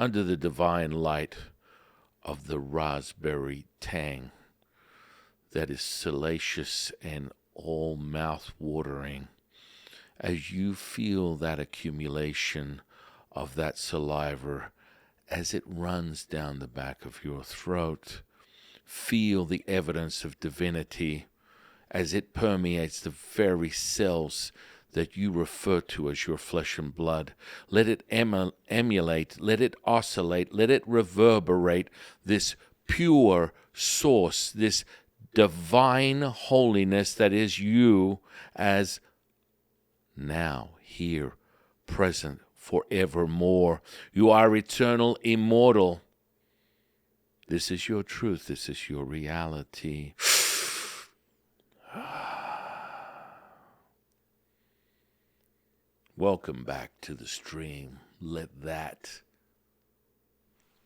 under the divine light of the raspberry tang that is salacious and all mouth-watering, as you feel that accumulation of that saliva as it runs down the back of your throat, feel the evidence of divinity as it permeates the very cells that you refer to as your flesh and blood. Let it emulate, let it oscillate, let it reverberate this pure source, this divine holiness that is you, as now, here, present, forevermore. You are eternal, immortal. This is your truth. This is your reality. Welcome back to the stream. Let that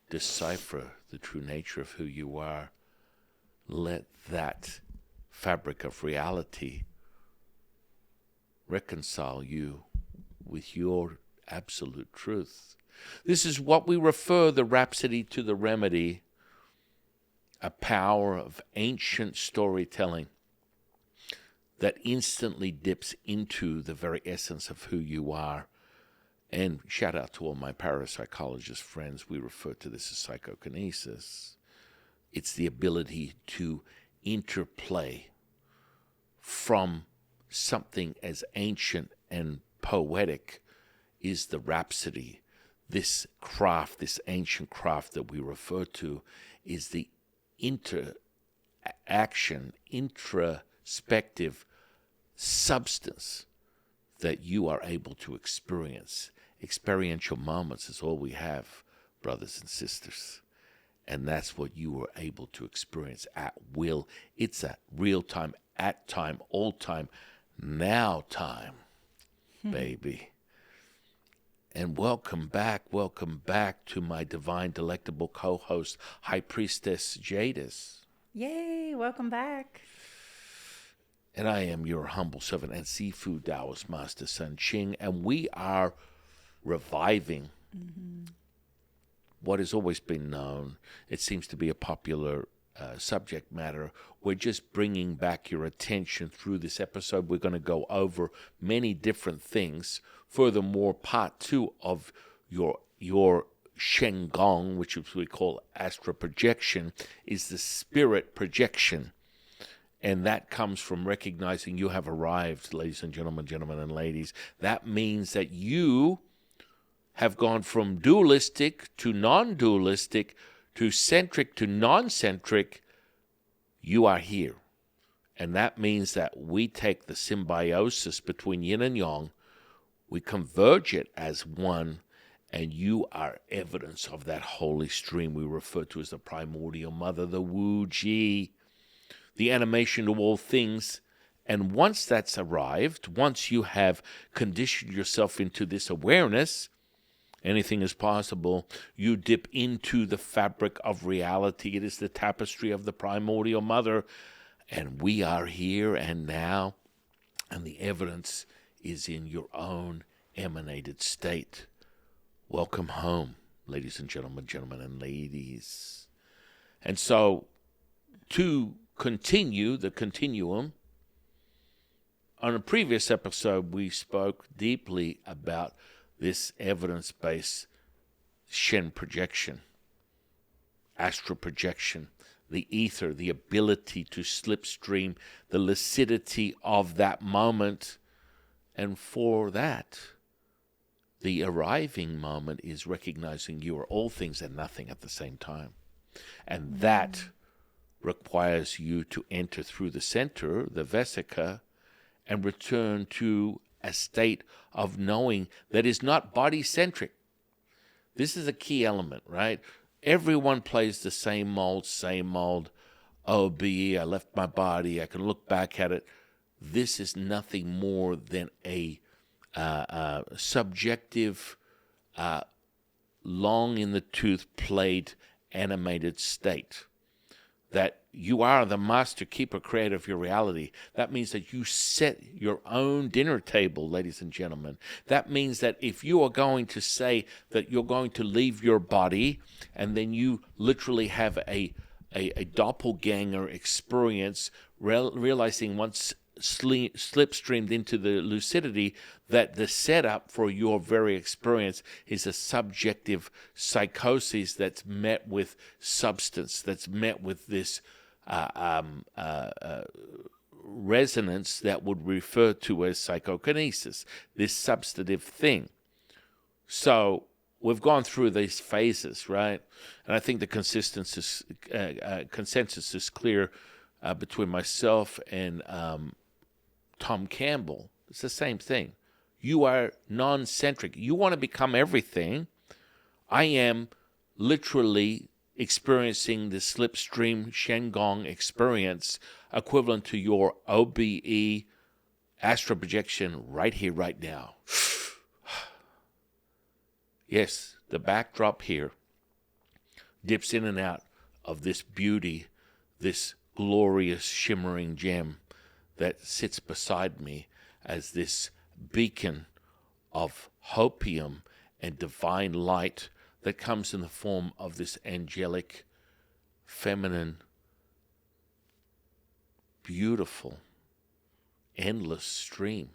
decipher the true nature of who you are. Let that fabric of reality reconcile you with your absolute truth. This is what we refer the rhapsody to the remedy, a power of ancient storytelling that instantly dips into the very essence of who you are. And shout out to all my parapsychologist friends, we refer to this as psychokinesis. It's the ability to interplay from something as ancient and poetic is the rhapsody. This craft, this ancient craft that we refer to, is the interaction, introspective substance that you are able to experience. Experiential moments is all we have, brothers and sisters. And that's what you are able to experience at will. It's a real time, at time, all time, now time, baby. And welcome back to my divine, delectable co-host, High Priestess Jadis. Yay, welcome back. And I am your humble servant and Sifu Taoist Master San Qing, and we are reviving what has always been known. It seems to be a popular subject matter. We're just bringing back your attention through this episode. We're going to go over many different things. Furthermore, part 2 of your Shen Gong, which we call astral projection, is the spirit projection. And that comes from recognizing you have arrived, ladies and gentlemen and ladies. That means that you have gone from dualistic to non-dualistic to centric to non-centric. You are here. And that means that we take the symbiosis between yin and yang, we converge it as one, and you are evidence of that holy stream we refer to as the primordial mother, the Wu Ji, the animation of all things. And once that's arrived, once you have conditioned yourself into this awareness, anything is possible, you dip into the fabric of reality. It is the tapestry of the primordial mother, and we are here and now, and the evidence is in your own emanated state. Welcome home, ladies and gentlemen and ladies. And so, to continue the continuum, on a previous episode we spoke deeply about this evidence-based Shen projection, astral projection, the ether, the ability to slipstream, the lucidity of that moment. And for that, the arriving moment is recognizing you are all things and nothing at the same time. And that requires you to enter through the center, the vesica, and return to a state of knowing that is not body-centric. This is a key element, right? Everyone plays the same mold. Oh, I left my body. I can look back at it. This is nothing more than a subjective, long in the tooth played animated state. that you are the master keeper creator of your reality. That means that you set your own dinner table, ladies and gentlemen. That means that if you are going to say that you're going to leave your body, and then you literally have a doppelganger experience, realizing once slipstreamed into the lucidity that the setup for your very experience is a subjective psychosis that's met with substance, that's met with this resonance that would refer to as psychokinesis, this substantive thing. So we've gone through these phases, right? And I think the consensus is clear between myself and Tom Campbell. It's the same thing. You are non-centric. You want to become everything. I am literally experiencing the slipstream Shengong experience equivalent to your OBE astral projection right here, right now. Yes, the backdrop here dips in and out of this beauty, this glorious shimmering gem that sits beside me as this beacon of hopium and divine light that comes in the form of this angelic, feminine, beautiful, endless stream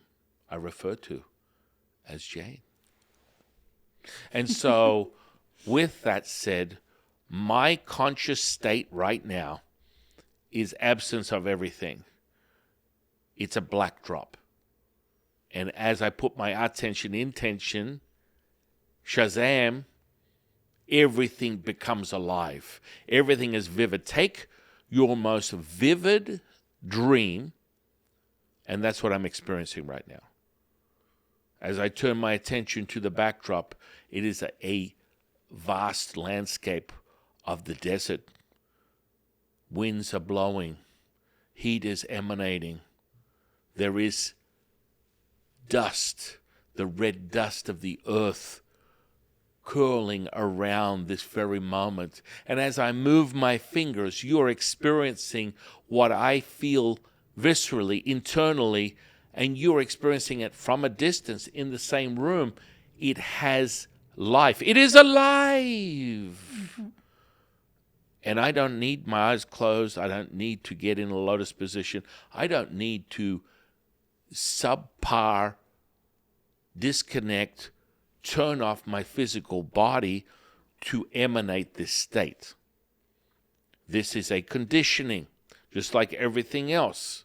I refer to as Jade. And so, with that said, my conscious state right now is absence of everything. It's a black drop. And as I put my attention, intention, Shazam, everything becomes alive. Everything is vivid. Take your most vivid dream, and that's what I'm experiencing right now. As I turn my attention to the backdrop, it is a vast landscape of the desert. Winds are blowing. Heat is emanating. There is dust, the red dust of the earth, curling around this very moment. And as I move my fingers, you're experiencing what I feel viscerally, internally, and you're experiencing it from a distance in the same room. It has life. It is alive. Mm-hmm. And I don't need my eyes closed. I don't need to get in a lotus position. I don't need to subpar, disconnect, turn off my physical body to emanate this state. This is a conditioning, just like everything else.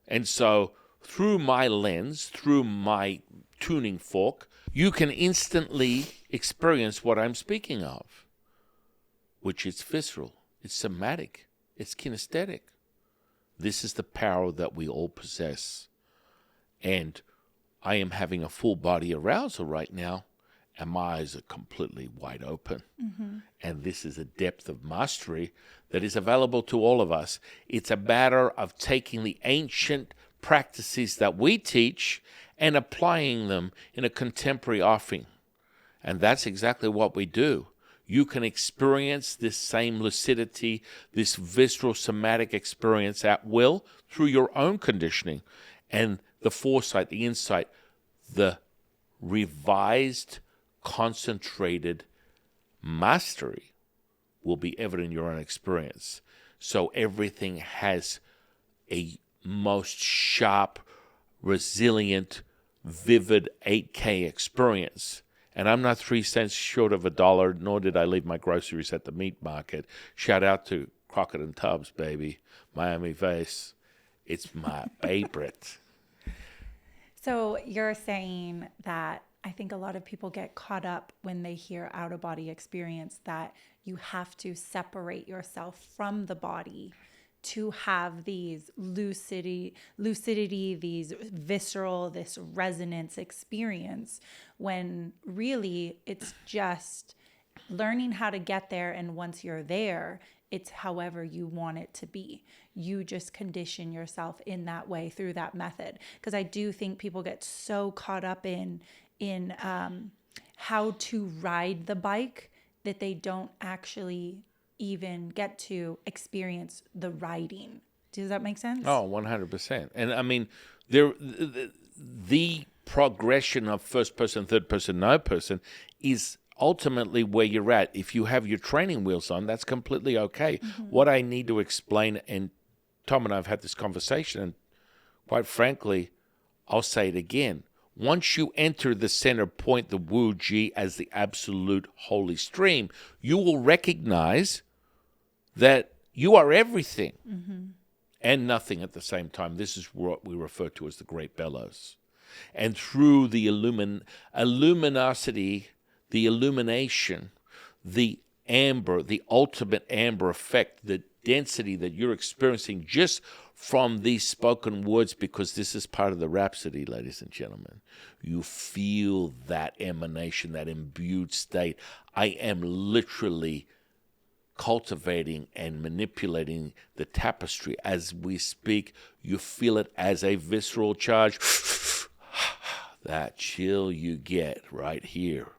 And so, through my lens, through my tuning fork, you can instantly experience what I'm speaking of, which is visceral, it's somatic, it's kinesthetic. This is the power that we all possess. And I am having a full body arousal right now, and my eyes are completely wide open. Mm-hmm. And this is a depth of mastery that is available to all of us. It's a matter of taking the ancient practices that we teach and applying them in a contemporary offering. And that's exactly what we do. You can experience this same lucidity, this visceral somatic experience at will through your own conditioning. And the foresight, the insight, the revised, concentrated mastery will be evident in your own experience. So everything has a most sharp, resilient, vivid 8K experience. And I'm not 3 cents short of $1, nor did I leave my groceries at the meat market. Shout out to Crockett and Tubbs, baby. Miami Vice. It's my favorite. So you're saying that I think a lot of people get caught up when they hear out-of-body experience, that you have to separate yourself from the body to have these lucidity, these visceral, this resonance experience, when really it's just learning how to get there. And once you're there, it's however you want it to be. You just condition yourself in that way through that method. Because I do think people get so caught up in how to ride the bike that they don't actually even get to experience the writing. Does that make sense? Oh, 100%. And I mean, the progression of first person, third person, no person is ultimately where you're at. If you have your training wheels on, that's completely okay. What I need to explain, and Tom and I have had this conversation, and quite frankly, I'll say it again. Once you enter the center point, the Wu Ji, as the absolute holy stream, you will recognize that you are everything and nothing at the same time. This is what we refer to as the Great Bellows. And through the luminosity, the illumination, the amber, the ultimate amber effect, the density that you're experiencing just from these spoken words, because this is part of the rhapsody, ladies and gentlemen. You feel that emanation, that imbued state. I am literally cultivating and manipulating the tapestry as we speak. You feel it as a visceral charge. That chill you get right here,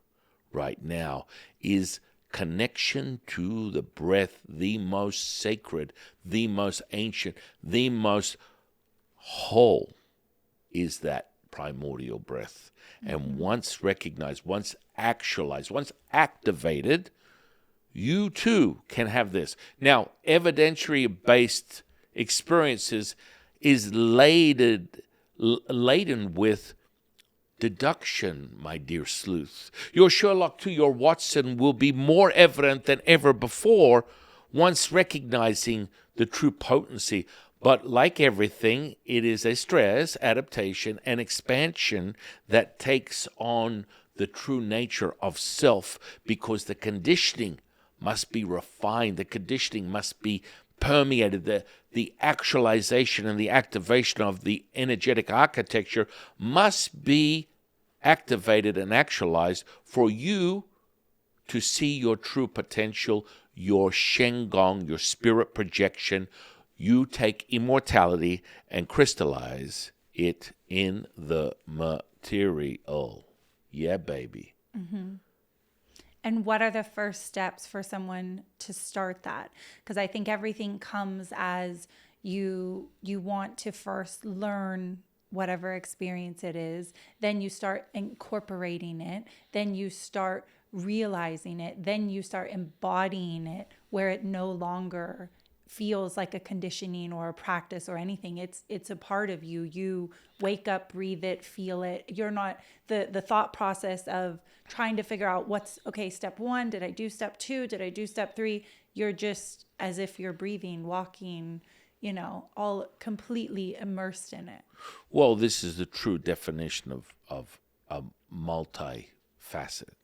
right now, is connection to the breath, the most sacred, the most ancient, the most whole is that primordial breath. And once recognized, once actualized, once activated, you too can have this. Now, evidentiary-based experiences is laden with deduction, my dear sleuth. Your Sherlock to your Watson will be more evident than ever before once recognizing the true potency. But like everything, it is a stress, adaptation, and expansion that takes on the true nature of self, because the conditioning must be refined. The conditioning must be permeated. The actualization and the activation of the energetic architecture must be activated and actualized for you to see your true potential, your Shengong, your spirit projection. You take immortality and crystallize it in the material. Yeah, baby. And what are the first steps for someone to start that? Because I think everything comes as you want to first learn whatever experience it is, then you start incorporating it, then you start realizing it, then you start embodying it where it no longer feels like a conditioning or a practice or anything. It's a part of you. You wake up, breathe it, feel it. You're not the thought process of trying to figure out what's okay, step 1, did I do step 2, did I do step 3? You're just as if you're breathing, walking, all completely immersed in it. Well, this is the true definition of a multi-facet.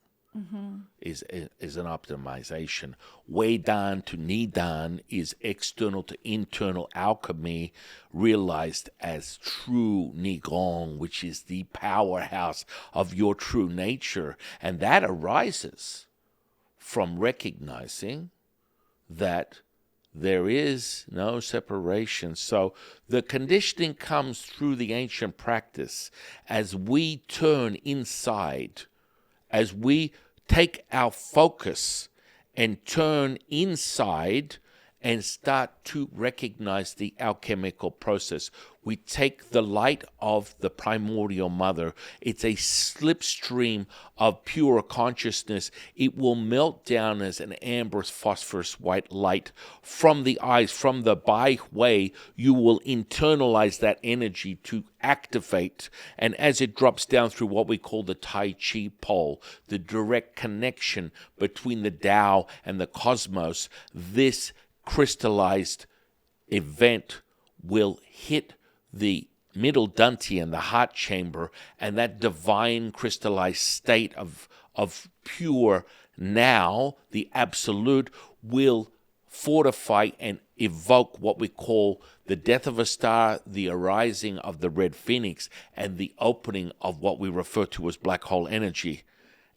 Is an optimization. Wei Dan to Ni Dan is external to internal alchemy, realized as true Ni Gong, which is the powerhouse of your true nature. And that arises from recognizing that there is no separation. So the conditioning comes through the ancient practice as we turn inside, as we take our focus and turn inside and start to recognize the alchemical process. We take the light of the primordial mother. It's a slipstream of pure consciousness. It will melt down as an amberous phosphorus white light from the eyes, from the byway. You will internalize that energy to activate. And as it drops down through what we call the Tai Chi pole, the direct connection between the Tao and the cosmos, this crystallized event will hit the middle dantian, the heart chamber, and that divine crystallized state of pure now, the absolute, will fortify and evoke what we call the death of a star, the arising of the red phoenix, and the opening of what we refer to as black hole energy.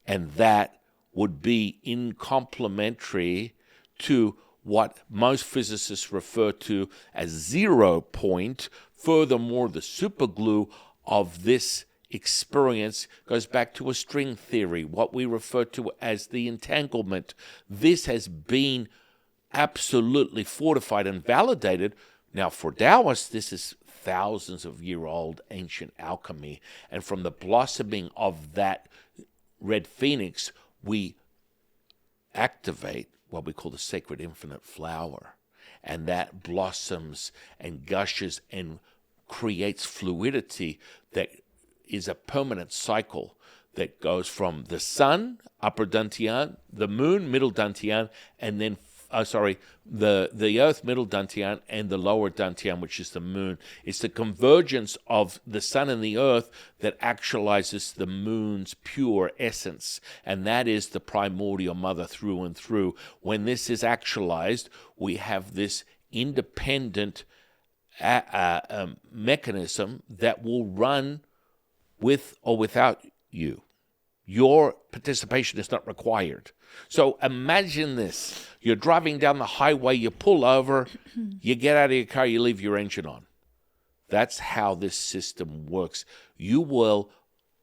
And that would be in complementary to what most physicists refer to as 0 point. Furthermore, the superglue of this experience goes back to a string theory, what we refer to as the entanglement. This has been absolutely fortified and validated. Now, for Taoists, this is thousands of year old ancient alchemy. And from the blossoming of that red phoenix, we activate what we call the sacred infinite flower. And that blossoms and gushes and creates fluidity that is a permanent cycle that goes from the sun, upper dantian, the moon, middle dantian, and then the earth, middle dantian, and the lower dantian, which is the moon. It's the convergence of the sun and the earth that actualizes the moon's pure essence, and that is the primordial mother through and through. When this is actualized, we have this independent mechanism that will run with or without you. Your participation is not required. So imagine this. You're driving down the highway, you pull over, you get out of your car, you leave your engine on. That's how this system works. You will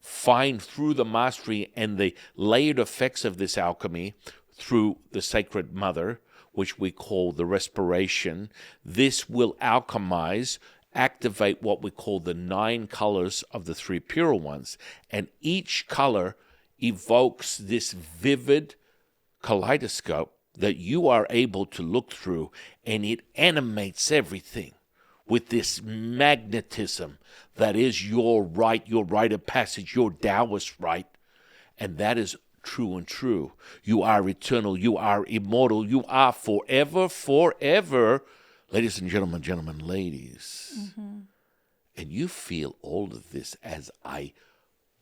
find through the mastery and the layered effects of this alchemy through the sacred mother, which we call the respiration. This will alchemize, activate what we call the 9 colors of the 3 pure ones. And each color evokes this vivid kaleidoscope that you are able to look through, and it animates everything with this magnetism that is your rite of passage, your Taoist rite. And that is true and true. You are eternal, you are immortal, you are forever. Ladies and gentlemen, ladies. Mm-hmm. And you feel all of this as I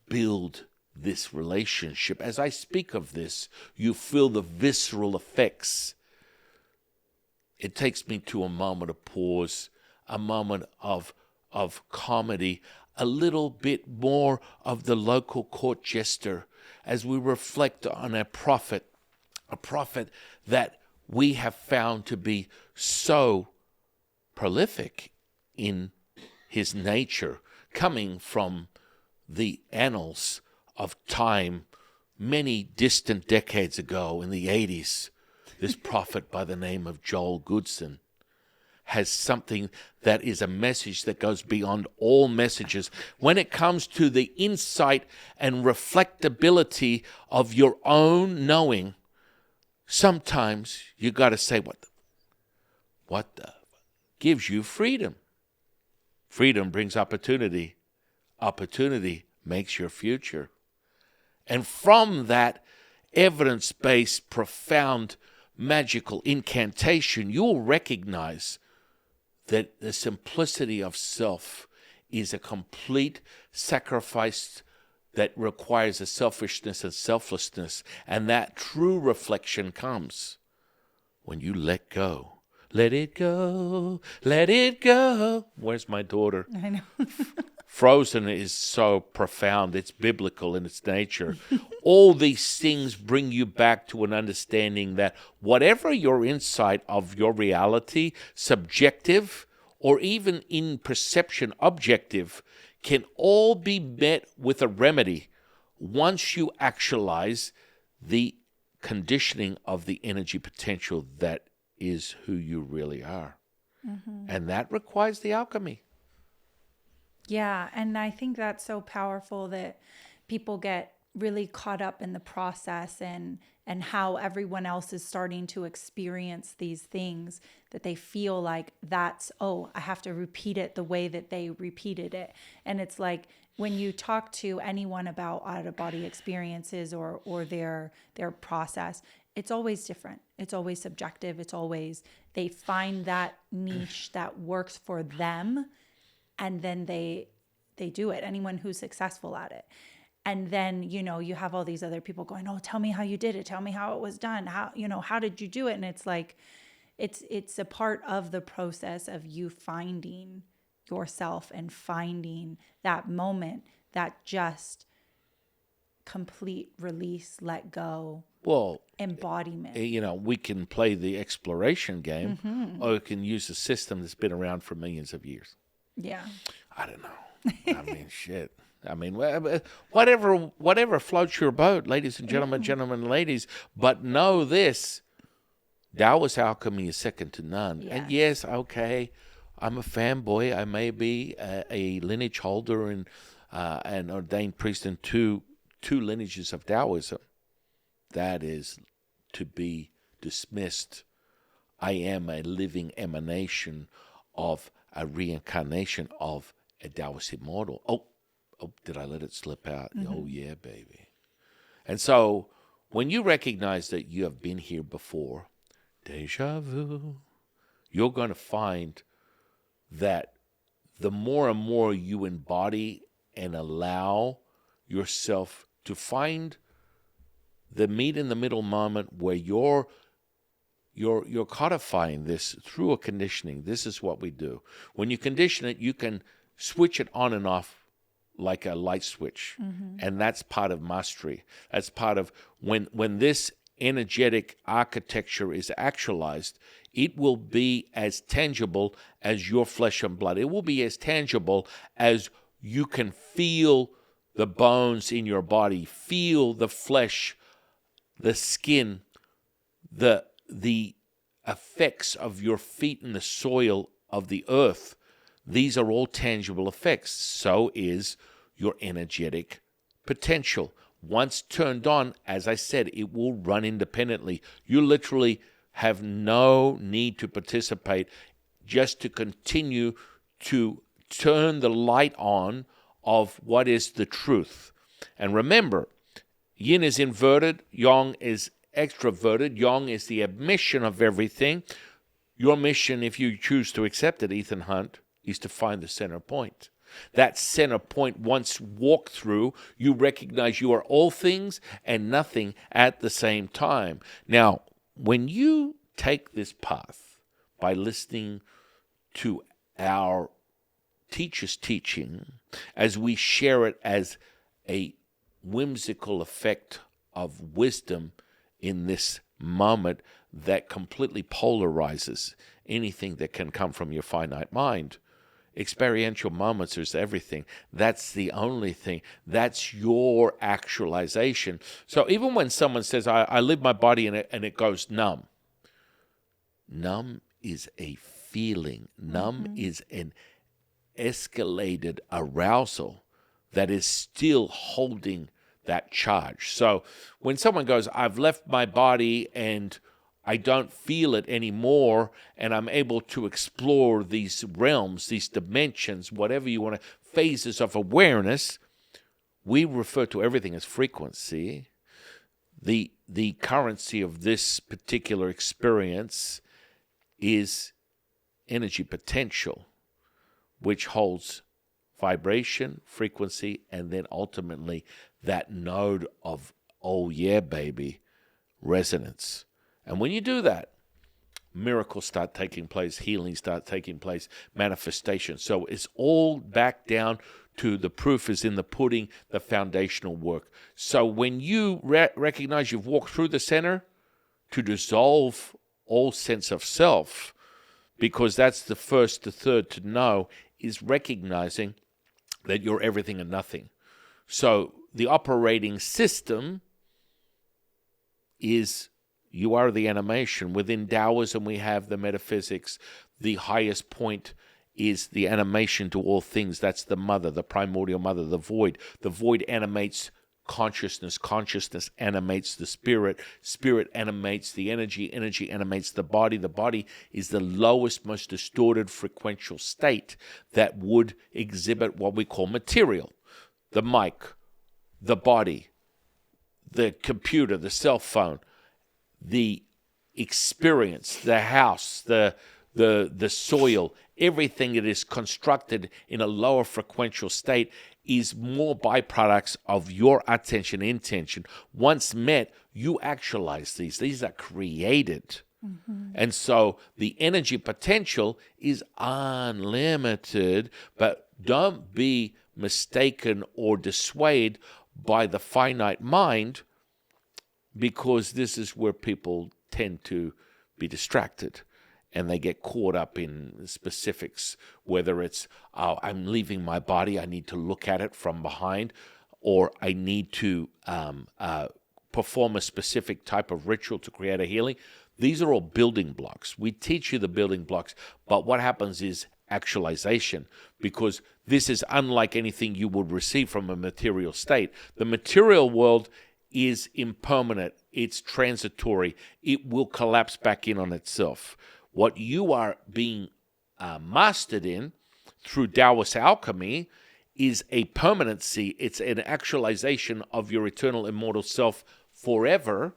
build this relationship. As I speak of this, you feel the visceral effects. It takes me to a moment of pause, a moment of comedy, a little bit more of the local court jester as we reflect on a prophet that we have found to be so prolific in his nature, coming from the annals of time many distant decades ago in the 80s. This prophet by the name of Joel Goodson has something that is a message that goes beyond all messages. When it comes to the insight and reflectability of your own knowing, sometimes you got to say, what the gives you freedom? Freedom brings opportunity. Opportunity makes your future. And from that evidence-based, profound, magical incantation, you'll recognize that the simplicity of self is a complete sacrifice that requires a selfishness and selflessness. And that true reflection comes when you let go. Let it go, let it go. Where's my daughter? I know. Frozen is so profound. It's biblical in its nature. All these things bring you back to an understanding that whatever your insight of your reality, subjective or even in perception, objective, can all be met with a remedy once you actualize the conditioning of the energy potential that is who you really are. Mm-hmm. And that requires the alchemy. Yeah, and I think that's so powerful that people get really caught up in the process and how everyone else is starting to experience these things, that they feel like that's, I have to repeat it the way that they repeated it. And it's like when you talk to anyone about out-of-body experiences or their process, it's always different. It's always subjective. It's always, they find that niche that works for them, and then they do it. Anyone who's successful at it. And then, you have all these other people going, tell me how you did it. Tell me how it was done. How did you do it? And it's like, it's a part of the process of you finding yourself and finding that moment, that just complete release, let go. Well, embodiment. We can play the exploration game, mm-hmm. or we can use a system that's been around for millions of years. Yeah. I don't know. I mean, shit. I mean, whatever floats your boat, ladies and gentlemen, gentlemen and ladies. But know this, Taoist alchemy is second to none. Yeah. And yes, okay, I'm a fanboy. I may be a lineage holder and an ordained priest in two lineages of Taoism. That is to be dismissed. I am a living emanation of a reincarnation of a Taoist immortal. Oh, did I let it slip out? Mm-hmm. Oh, yeah, baby. And so when you recognize that you have been here before, deja vu, you're going to find that the more and more you embody and allow yourself to find the meet in the middle moment where you're codifying this through a conditioning. This is what we do. When you condition it, you can switch it on and off like a light switch. Mm-hmm. And that's part of mastery. That's part of when this energetic architecture is actualized, it will be as tangible as your flesh and blood. It will be as tangible as you can feel the bones in your body, feel the flesh, the skin, the effects of your feet in the soil of the earth. These are all tangible effects. So is your energetic potential. Once turned on, as I said, it will run independently. You literally have no need to participate, just to continue to turn the light on of what is the truth. And remember, yin is inverted, yang is extroverted. Yang is the admission of everything. Your mission, if you choose to accept it, Ethan Hunt, is to find the center point. That center point, once walked through, you recognize you are all things and nothing at the same time. Now, when you take this path by listening to our teacher's teaching, as we share it as a whimsical effect of wisdom in this moment that completely polarizes anything that can come from your finite mind. Experiential moments is everything. That's the only thing. That's your actualization. So even when someone says, I live my body and it goes numb. Numb is a feeling. Numb is an escalated arousal that is still holding that charge. So when someone goes, I've left my body and I don't feel it anymore, and I'm able to explore these realms, these dimensions, whatever you want to, phases of awareness, we refer to everything as frequency. The currency of this particular experience is energy potential, which holds vibration, frequency, and then ultimately that node of, oh yeah, baby, resonance. And when you do that, miracles start taking place, healings start taking place, manifestation. So it's all back down to the proof is in the pudding, the foundational work. So when you recognize you've walked through the center, to dissolve all sense of self, because that's the first, the third to know, is recognizing that you're everything and nothing. So the operating system is you are the animation. Within Taoism, we have the metaphysics. The highest point is the animation to all things. That's the mother, the primordial mother, the void. The void animates consciousness. Consciousness animates the spirit. Spirit animates the energy. Energy animates the body. The body is the lowest, most distorted frequential state that would exhibit what we call material. The mic, the body, the computer, the cell phone, the experience, the house, the soil, everything that is constructed in a lower frequential state is more byproducts of your attention, intention. Once met, you actualize these. These are created. Mm-hmm. And so the energy potential is unlimited, but don't be mistaken or dissuaded by the finite mind, because this is where people tend to be distracted and they get caught up in specifics, whether it's, I'm leaving my body, I need to look at it from behind, or I need to perform a specific type of ritual to create a healing. These are all building blocks. We teach you the building blocks, but what happens is actualization, because this is unlike anything you would receive from a material state. The material world is impermanent. It's transitory. It will collapse back in on itself. What you are being mastered in through Taoist alchemy is a permanency. It's an actualization of your eternal immortal self forever,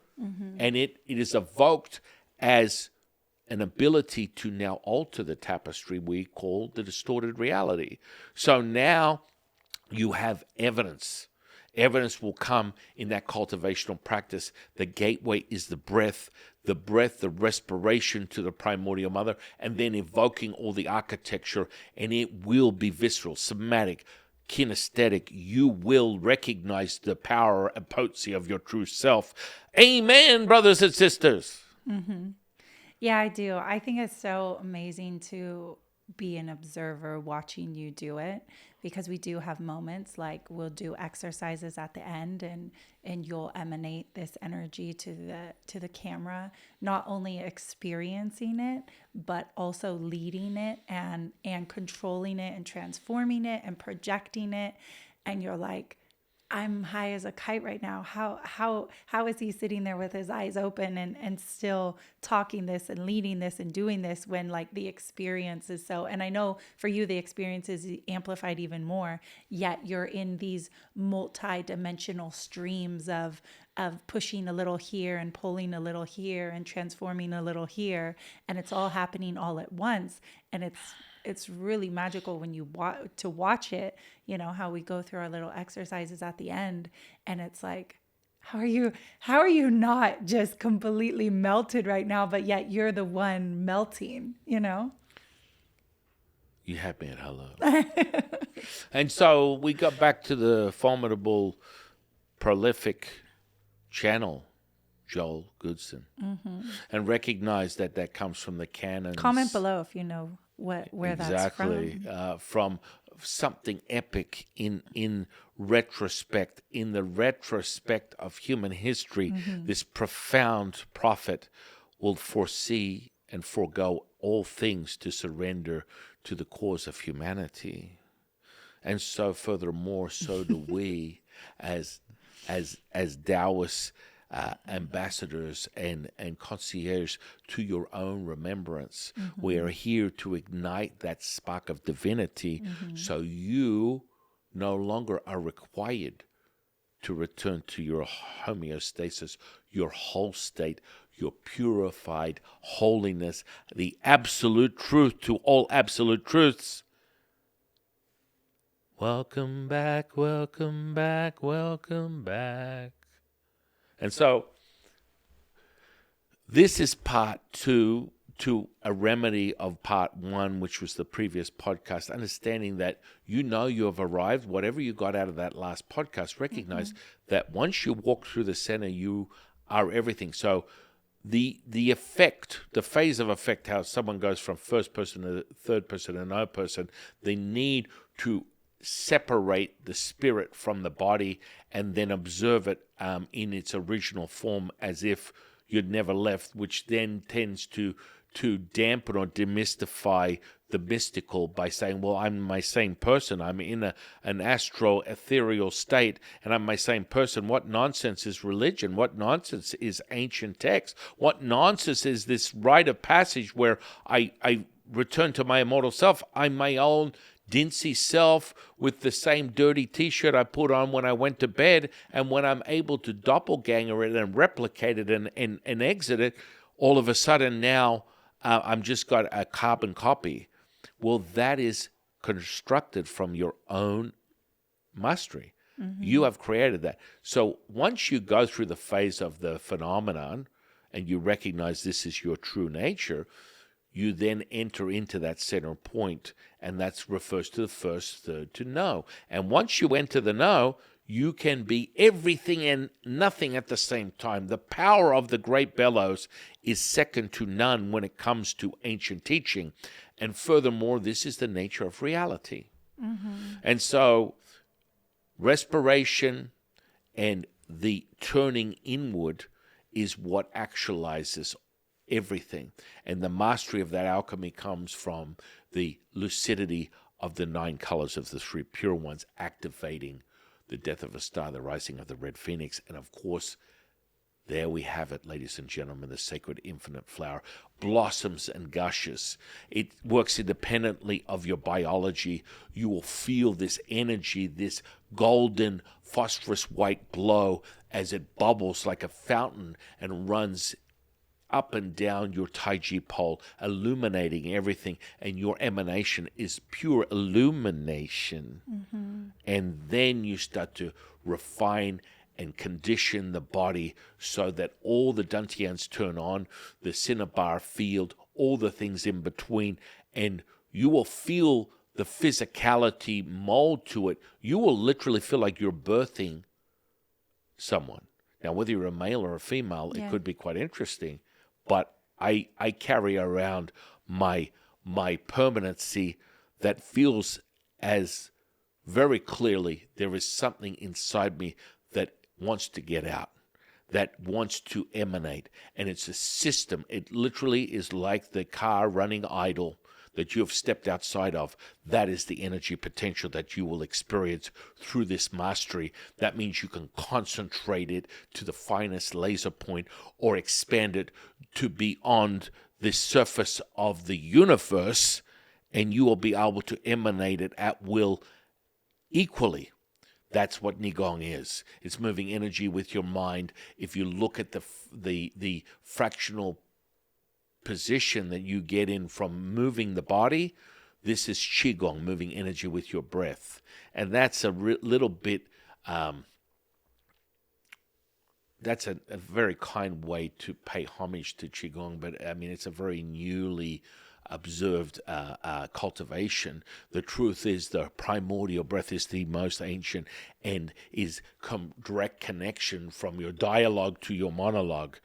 and it is evoked as an ability to now alter the tapestry we call the distorted reality. So now you have evidence. Evidence will come in that cultivational practice. The gateway is the breath, the respiration to the primordial mother, and then evoking all the architecture, and it will be visceral, somatic, kinesthetic. You will recognize the power and potency of your true self. Amen, brothers and sisters. Mm-hmm. Yeah, I do. I think it's so amazing to be an observer watching you do it, because we do have moments like we'll do exercises at the end and you'll emanate this energy to the camera, not only experiencing it, but also leading it and controlling it and transforming it and projecting it. And you're like, I'm high as a kite right now. How is he sitting there with his eyes open and still talking this and leading this and doing this when like the experience is so, and I know for you, the experience is amplified even more, yet you're in these multi-dimensional streams of pushing a little here and pulling a little here and transforming a little here. And it's all happening all at once. And it's really magical when you watch it, you know, how we go through our little exercises at the end. And it's like, how are you not just completely melted right now, but yet you're the one melting, you know? You had me at hello. And so we got back to the formidable, prolific channel, Joel Goodson, and recognize that comes from the canons. Comment below if you know where that's from. From something epic in retrospect, in the retrospect of human history. This profound prophet will foresee and forego all things to surrender to the cause of humanity. And so furthermore, so do we as Taoist ambassadors and concierge to your own remembrance. We are here to ignite that spark of divinity, so you no longer are required to return to your homeostasis, your whole state, your purified holiness, the absolute truth to all absolute truths. Welcome back, welcome back, welcome back. And so this is part 2 to a remedy of part 1, which was the previous podcast, understanding that you know you have arrived. Whatever you got out of that last podcast, recognize that once you walk through the center, you are everything. So the effect, the phase of effect, how someone goes from first person to third person and no person, the need to separate the spirit from the body and then observe it in its original form as if you'd never left, which then tends to dampen or demystify the mystical by saying, well, I'm my same person. I'm in an astral, ethereal state, and I'm my same person. What nonsense is religion? What nonsense is ancient text? What nonsense is this rite of passage where I return to my immortal self? I'm my own dincy self with the same dirty T-shirt I put on when I went to bed, and when I'm able to doppelganger it and replicate it and exit it, all of a sudden now I'm just got a carbon copy. Well, that is constructed from your own mastery. You have created that. So once you go through the phase of the phenomenon and you recognize this is your true nature, you then enter into that center point, and that refers to the first third to know. And once you enter the know, you can be everything and nothing at the same time. The power of the great bellows is second to none when it comes to ancient teaching. And furthermore, this is the nature of reality. And so respiration and the turning inward is what actualizes everything. And the mastery of that alchemy comes from the lucidity of the 9 colors of the 3 pure ones, activating the death of a star, the rising of the red phoenix. And of course, there we have it, ladies and gentlemen, the sacred infinite flower blossoms and gushes. It works independently of your biology. You will feel this energy, this golden phosphorus white glow as it bubbles like a fountain and runs up and down your Taiji pole, illuminating everything, and your emanation is pure illumination. And then you start to refine and condition the body so that all the dantians turn on, the cinnabar field, all the things in between, and you will feel the physicality mold to it. You will literally feel like you're birthing someone. Now, whether you're a male or a female, it could be quite interesting. But I carry around my permanency that feels as very clearly there is something inside me that wants to get out, that wants to emanate. And it's a system. It literally is like the car running idle that you have stepped outside of. That is the energy potential that you will experience through this mastery. That means you can concentrate it to the finest laser point or expand it to beyond the surface of the universe, and you will be able to emanate it at will equally. That's what Qigong is. It's moving energy with your mind. If you look at the fractional position that you get in from moving the body, this is Qigong, moving energy with your breath. And that's a little bit, that's a very kind way to pay homage to Qigong, but I mean, it's a very newly observed cultivation. The truth is the primordial breath is the most ancient and is direct connection from your dialogue to your monologue,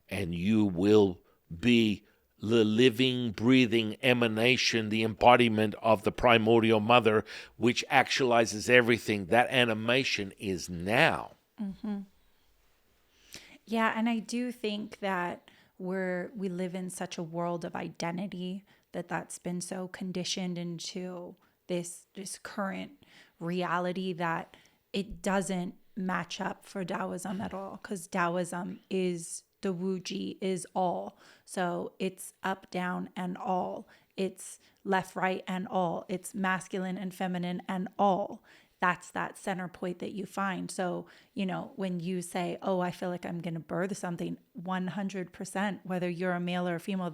and you will be the living, breathing emanation, the embodiment of the primordial mother, which actualizes everything. That animation is now. Yeah, and I do think that we live in such a world of identity that's been so conditioned into this current reality that it doesn't match up for Taoism at all, because Taoism is the Wuji is all. So it's up, down, and all. It's left, right, and all. It's masculine and feminine and all. That's that center point that you find. So, when you say, oh, I feel like I'm going to birth something, 100%, whether you're a male or a female,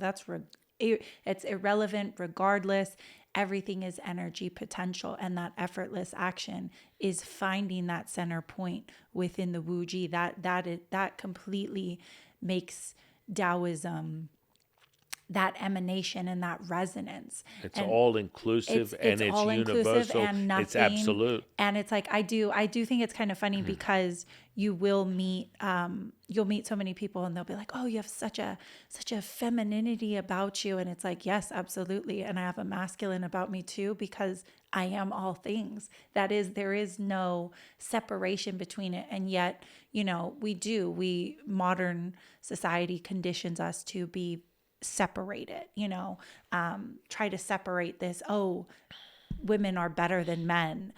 it's irrelevant regardless. Everything is energy potential, and that effortless action is finding that center point within the Wuji. That completely makes Taoism that emanation and that resonance. It's all inclusive and it's all universal. And nothing, it's absolute. And it's like I do think it's kind of funny because you will meet you'll meet so many people and they'll be like, oh, you have such a femininity about you, and it's like, yes, absolutely, and I have a masculine about me too, because I am all things. There is no separation between it, and yet modern society conditions us to be separated, try to separate this, women are better than men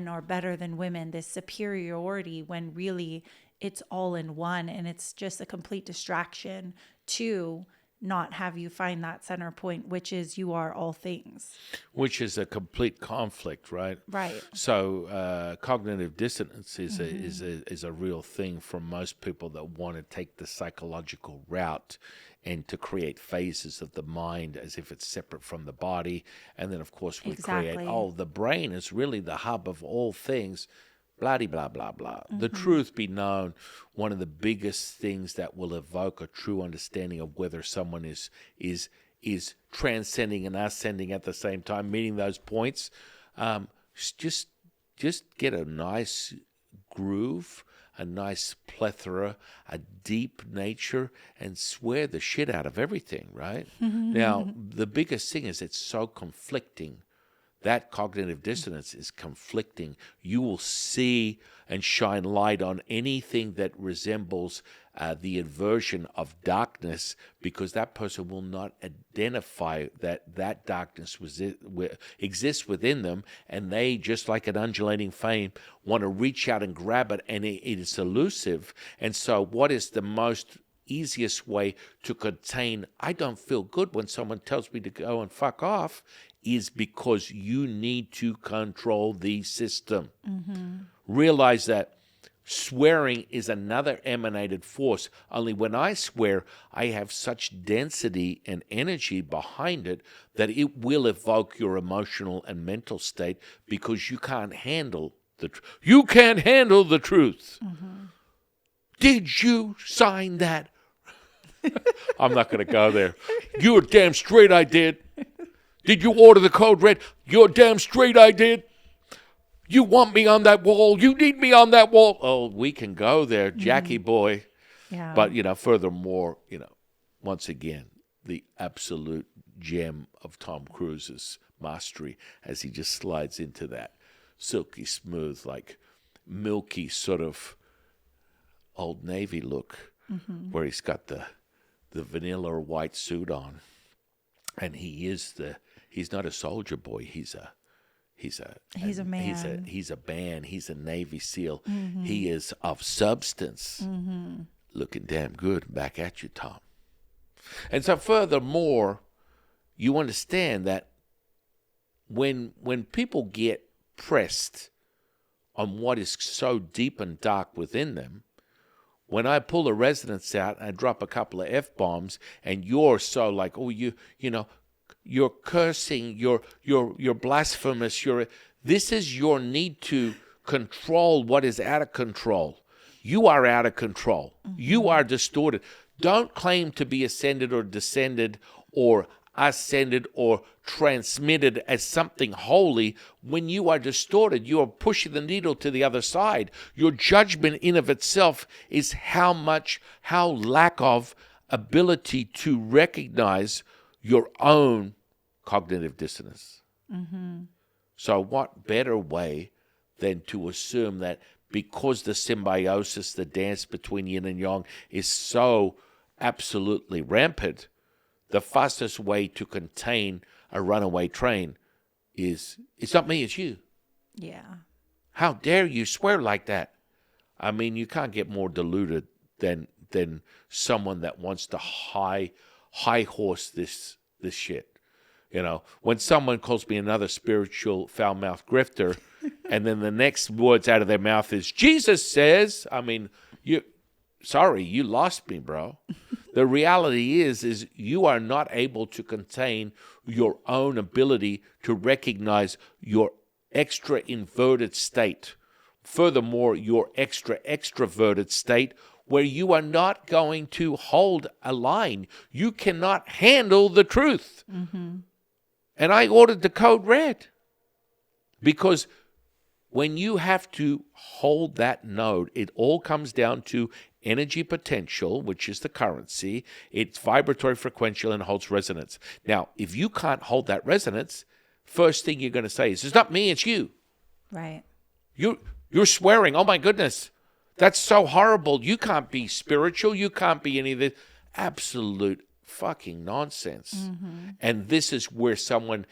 are better than women, this superiority, when really it's all in one, and it's just a complete distraction to not have you find that center point, which is you are all things. Which is a complete conflict, right? Right. So cognitive dissonance is a real thing for most people that want to take the psychological route and to create phases of the mind as if it's separate from the body. And then, of course, we create, the brain is really the hub of all things, blah, blah, blah, blah. The truth be known, one of the biggest things that will evoke a true understanding of whether someone is transcending and ascending at the same time, meeting those points, just get a nice groove, a nice plethora, a deep nature, and swear the shit out of everything, right? Now, the biggest thing is it's so conflicting that cognitive dissonance is conflicting. You will see and shine light on anything that resembles the inversion of darkness, because that person will not identify that darkness exists within them, and they, just like an undulating flame, want to reach out and grab it, and it is elusive. And so what is the most easiest way to contain, I don't feel good when someone tells me to go and fuck off, is because you need to control the system. Realize that swearing is another emanated force. Only when I swear, I have such density and energy behind it that it will evoke your emotional and mental state, because you can't handle the truth. You can't handle the truth. Did you sign that? I'm not going to go there. You're damn straight I did. Did you order the code red? You're damn straight I did. You want me on that wall. You need me on that wall. Oh, we can go there, Jackie boy. Yeah. But, furthermore, once again, the absolute gem of Tom Cruise's mastery as he just slides into that silky smooth, like milky sort of Old Navy look, where he's got the vanilla white suit on, and he's not a soldier boy. He's a man. He's a band. He's a Navy SEAL. He is of substance. Looking damn good. Back at you, Tom. And so, furthermore, you understand that when people get pressed on what is so deep and dark within them, when I pull a resonance out and I drop a couple of F-bombs, and you're so like, oh, you're cursing, you're blasphemous, this is your need to control what is out of control. You are out of control. You are distorted. Don't claim to be ascended or descended or ascended or transmitted as something holy when you are distorted. You are pushing the needle to the other side. Your judgment in of itself is how lack of ability to recognize your own cognitive dissonance. So what better way than to assume that because the symbiosis, the dance between yin and yang, is so absolutely rampant, the fastest way to contain a runaway train is, it's not me, it's you. Yeah. How dare you swear like that? I mean, you can't get more deluded than someone that wants to high horse this shit. When someone calls me another spiritual foul-mouthed grifter, and then the next words out of their mouth is, Jesus says, I mean, you lost me, bro. The reality is you are not able to contain your own ability to recognize your extra inverted state. Furthermore, your extra extroverted state, where you are not going to hold a line. You cannot handle the truth. And I ordered the code red, because when you have to hold that node, it all comes down to energy potential, which is the currency. It's vibratory, frequential, and holds resonance. Now, if you can't hold that resonance, first thing you're going to say is, it's not me, it's you. Right. You're swearing. Oh, my goodness. That's so horrible. You can't be spiritual. You can't be any of this. Absolute fucking nonsense. And this is where someone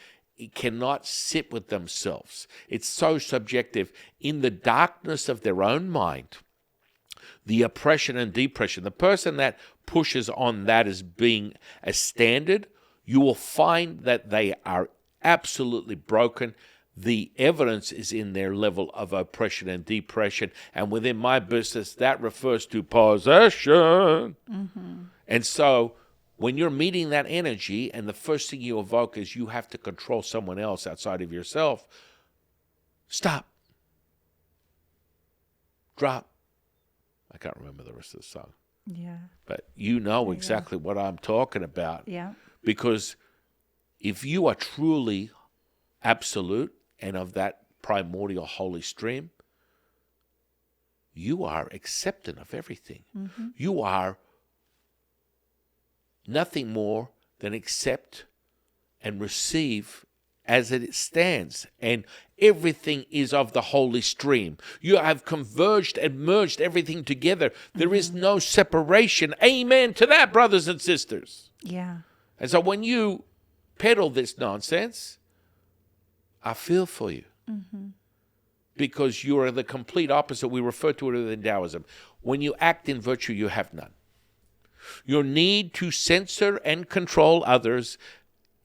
cannot sit with themselves. It's so subjective. In the darkness of their own mind, the oppression and depression, the person that pushes on that as being a standard, you will find that they are absolutely broken. The evidence is in their level of oppression and depression. And within my business, that refers to possession. And so when you're meeting that energy, and the first thing you evoke is you have to control someone else outside of yourself, stop. Drop. I can't remember the rest of the song. Yeah. But you know exactly what I'm talking about. Yeah. Because if you are truly absolute and of that primordial holy stream, you are acceptant of everything. You are nothing more than accept and receive as it stands, and everything is of the holy stream. You have converged and merged everything together. There is no separation. Amen to that, brothers and sisters. Yeah. And so when you peddle this nonsense, I feel for you. Because you are the complete opposite. We refer to it in Taoism. When you act in virtue, you have none. Your need to censor and control others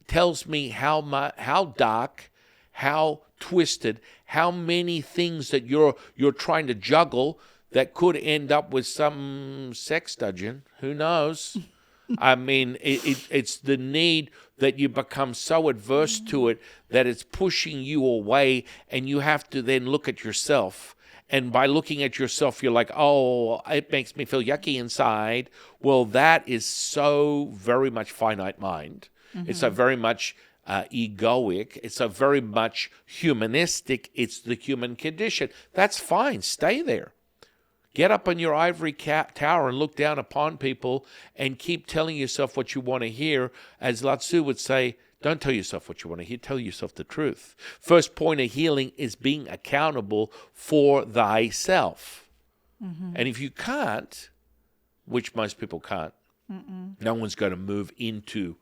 tells me how dark, how twisted, how many things that you're trying to juggle that could end up with some sex dungeon. Who knows? I mean, it's the need that you become so adverse to it that it's pushing you away, and you have to then look at yourself. And by looking at yourself, you're like, oh, it makes me feel yucky inside. Well, that is so very much finite mind. It's so very much egoic. It's so very much humanistic. It's the human condition. That's fine. Stay there. Get up on your ivory tower and look down upon people and keep telling yourself what you want to hear. As Lao Tzu would say, don't tell yourself what you want to hear. Tell yourself the truth. First point of healing is being accountable for thyself. And if you can't, which most people can't, no one's going to move into.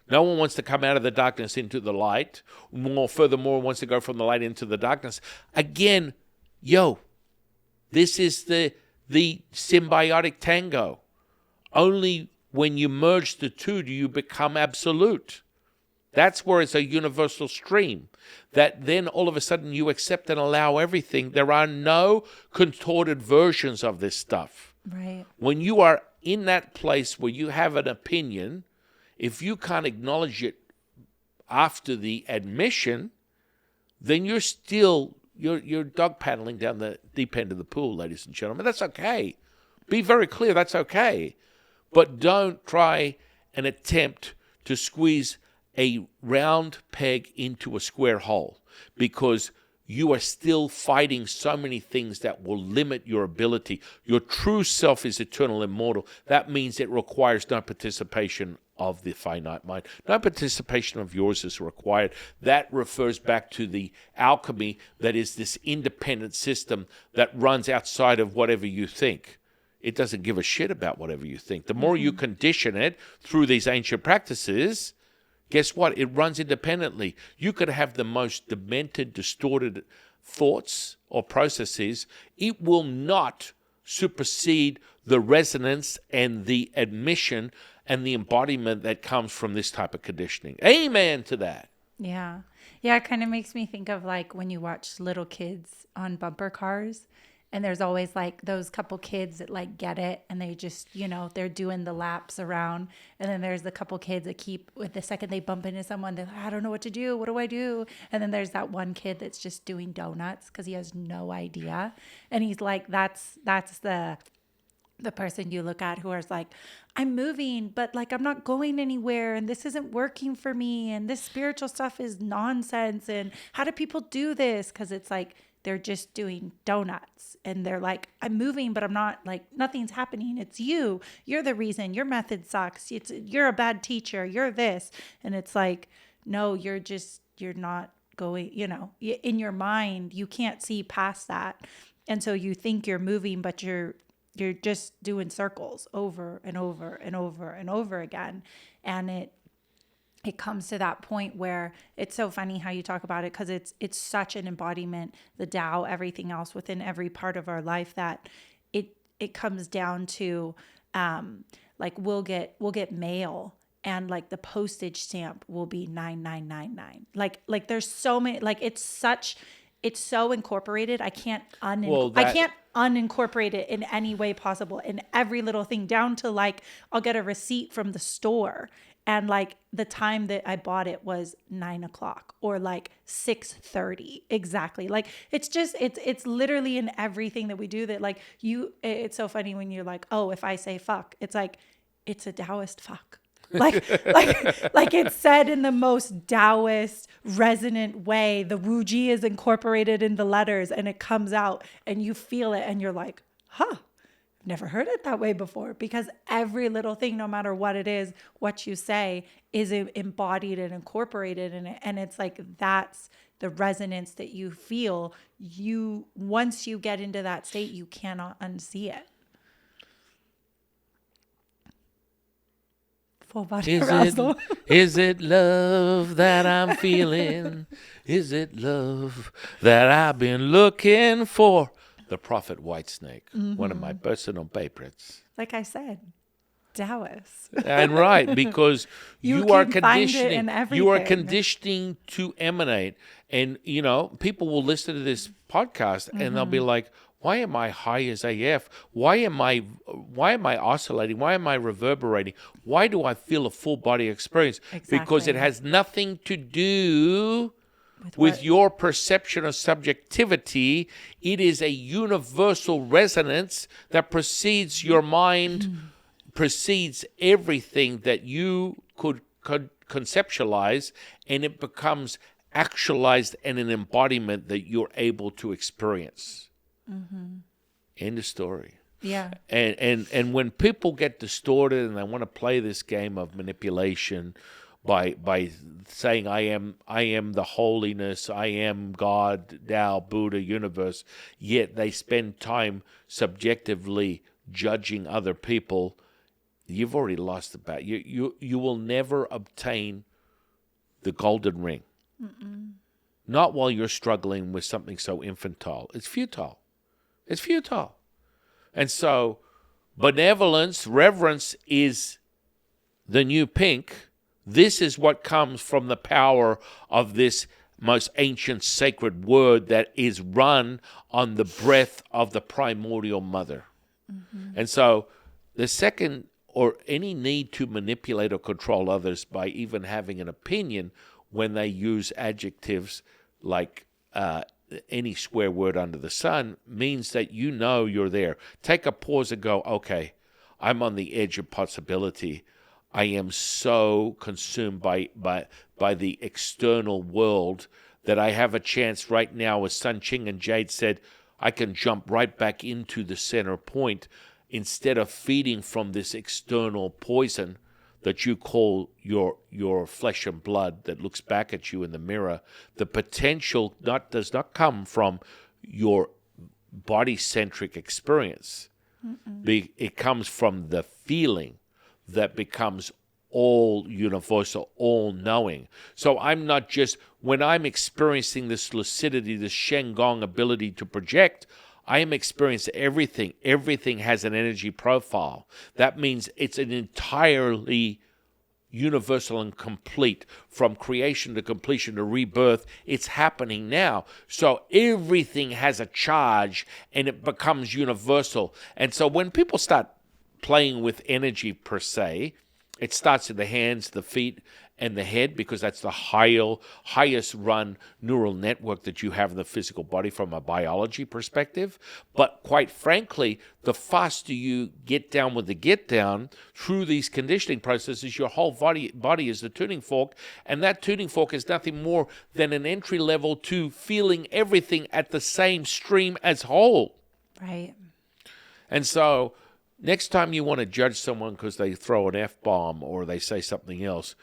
No one wants to come out of the darkness into the light. Furthermore, wants to go from the light into the darkness. Again, this is the symbiotic tango. Only when you merge the two do you become absolute. That's where it's a universal stream. That then all of a sudden you accept and allow everything. There are no contorted versions of this stuff. Right. When you are in that place where you have an opinion, if you can't acknowledge it after the admission, then you're dog paddling down the deep end of the pool, ladies and gentlemen. That's okay. Be very clear, that's okay. But don't try and attempt to squeeze a round peg into a square hole, because you are still fighting so many things that will limit your ability. Your true self is eternal, immortal. That means it requires no participation of the finite mind. No participation of yours is required. That refers back to the alchemy that is this independent system that runs outside of whatever you think. It doesn't give a shit about whatever you think. The more you condition it through these ancient practices, guess what? It runs independently. You could have the most demented, distorted thoughts or processes. It will not supersede the resonance and the admission and the embodiment that comes from this type of conditioning. Amen to that. Yeah. Yeah, it kind of makes me think of like when you watch little kids on bumper cars, and there's always like those couple kids that like get it, and they just, they're doing the laps around. And then there's the couple kids that keep, with the second they bump into someone, they're like, I don't know what to do. What do I do? And then there's that one kid that's just doing donuts because he has no idea. And he's like, that's the person you look at who is like, I'm moving, but like, I'm not going anywhere, and this isn't working for me, and this spiritual stuff is nonsense, and how do people do this? Because it's like, they're just doing donuts, and they're like, I'm moving, but I'm not, like, nothing's happening. It's you. You're the reason. Your method sucks. You're a bad teacher. You're this. And it's like, no, you're not going, in your mind, you can't see past that. And so you think you're moving, but you're just doing circles over and over and over and over again. And it comes to that point where it's so funny how you talk about it, because it's such an embodiment, the Tao, everything else within every part of our life, that it comes down to like we'll get mail, and like the postage stamp will be 9999. Like there's so many, like it's so incorporated. I can't unincorporate it in any way possible, in every little thing, down to like I'll get a receipt from the store, and like the time that I bought it was 9:00 or like 6:30 exactly. Like it's literally in everything that we do, that like it's so funny when you're like, oh, if I say fuck, it's like, it's a Taoist fuck. like it's said in the most Taoist resonant way. The Wu Ji is incorporated in the letters, and it comes out, and you feel it, and you're like, huh, never heard it that way before, because every little thing, no matter what it is, what you say is embodied and incorporated in it. And it's like, that's the resonance that you feel. Once you get into that state, you cannot unsee it. Full body arousal. Is it love that I'm feeling? Is it love that I've been looking for? The Prophet Whitesnake, one of my personal favorites. Like I said, Taoist. And right, because you are conditioning. You are everything. conditioning to emanate. And, people will listen to this podcast and they'll be like, why am I high as AF? Why am I oscillating? Why am I reverberating? Why do I feel a full body experience? Exactly. Because it has nothing to do with your perception of subjectivity. It is a universal resonance that precedes your mind, precedes everything that you could conceptualize, and it becomes actualized and an embodiment that you're able to experience. End of story. Yeah. And when people get distorted and they want to play this game of manipulation by saying I am the holiness, I am God, Tao, Buddha, universe, yet they spend time subjectively judging other people, you've already lost the battle. You will never obtain the golden ring. Not while you're struggling with something so infantile. It's futile. It's futile. And so benevolence, reverence is the new pink. This is what comes from the power of this most ancient sacred word that is run on the breath of the primordial mother. And so the second, or any need to manipulate or control others by even having an opinion when they use adjectives like any swear word under the sun, means that you're there. Take a pause and go, okay, I'm on the edge of possibility. I am so consumed by the external world that I have a chance right now, as San Qing and Jade said, I can jump right back into the center point instead of feeding from this external poison that you call your flesh and blood that looks back at you in the mirror. The potential does not come from your body-centric experience. It comes from the feeling that becomes all universal, all-knowing. So I'm not just, when I'm experiencing this lucidity, this Shen Gong ability to project, I am experiencing everything. Everything has an energy profile. That means it's an entirely universal and complete, from creation to completion to rebirth. It's happening now. So everything has a charge and it becomes universal. And so when people start playing with energy per se, it starts in the hands, the feet, and the head, because that's the highest run neural network that you have in the physical body from a biology perspective. But quite frankly, the faster you get down with the get down through these conditioning processes, your whole body is the tuning fork, and that tuning fork is nothing more than an entry level to feeling everything at the same stream as whole. Right. And so next time you want to judge someone because they throw an F-bomb or they say something else,